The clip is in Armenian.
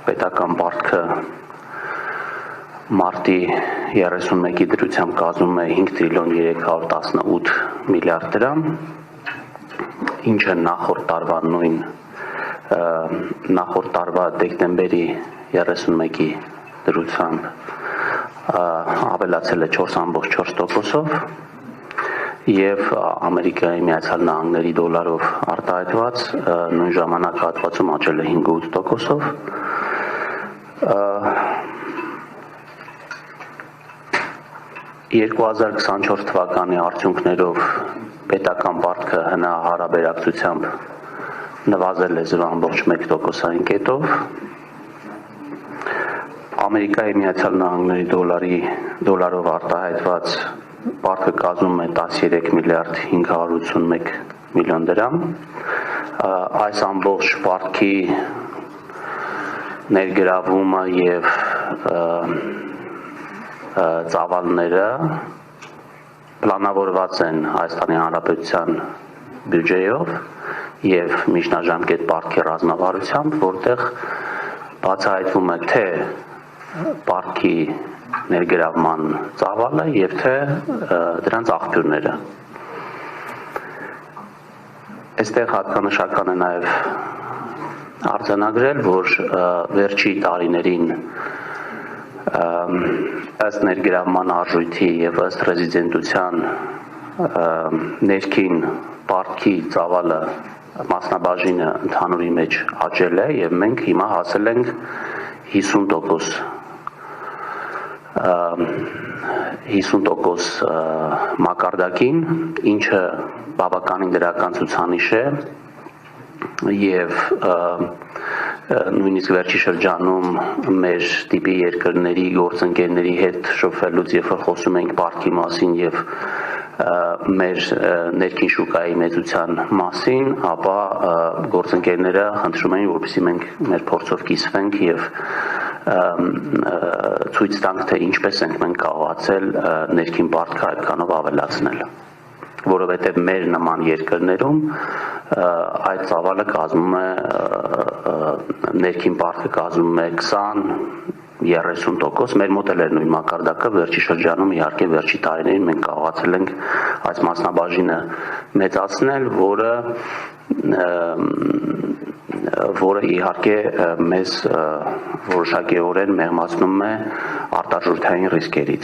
պետական պարտքը մարտի 31-ի դրությամբ կազմում է 5 տրիլիոն 318 միլիարդ դրամ, ինչը նախորդ տարվա դեկտեմբերի 31-ի դրությամբ ավելացել է 4.4%-ով և Ամերիկայի Միացյալ Նահանգների դոլարով արտահայտված նույն ժամանակահատվածում աճել է 5.8%-ով։ 2024 թվականի արդյունքներով պետական պարտքը հնահարաբերակցությամբ նվազել է 0.1%-ային կետով։ Ամերիկայի Միացյալ Նահանգների դոլարով արտահայտված պարտքը կազմում է 13 միլիարդ 581 միլիոն դրամ։ Այս ամբողջ պարտքի ներգրավումը և ծավալները պլանավորված են Հայաստանի Հանրապետության բյուջեով և միջնաժամկետ պարտքի ռազմավարությամբ, որտեղ բացահայտվում է թե պարտքի ներգրավման ծավալը և թե դրանց աղբյուրները։ Այստեղ հատկանշական է նաև արձանագրել, որ վերջի տարիներին ըստ ներգրավման արժույթի և ըստ ռեզիդենտության ներքին պարտքի ծավալը մասնաբաժինը ընդհանուրի մեջ աճել է և մենք հիմա հասել ենք 50% մակարդակին, ինչը բավականին դրական ցուցանիշ է և նույնիսկ վերջի շրջանում մեր տիպի երկրների գործընկերների հետ շփվելուց, երբ որ խոսում ենք պարտքի մասին և մեր ներքին շուկայի մեծության մասին, ապա գործընկերները խնդրում էին, որպեսզի մենք մեր փորձով կիսվենք և ցույց տանք, թե ինչպես ենք մենք կարողացել ներքին պարտքը այդքանով ավելացնել, որովհետև մեր նման երկրներում այդ ծավալը կազմում է, ներքին պարտքը կազմում է 20-30%, մեր մոտ էլ էր նույն մակարդակը, վերջի շրջանում իհարկե վերջի տարիներին մենք կարողացել ենք այս մասնաբաժինը մեծացնել, որը իհարկե մեզ որոշակիորեն մեղմացնում է արտարժութային ռիսկերից։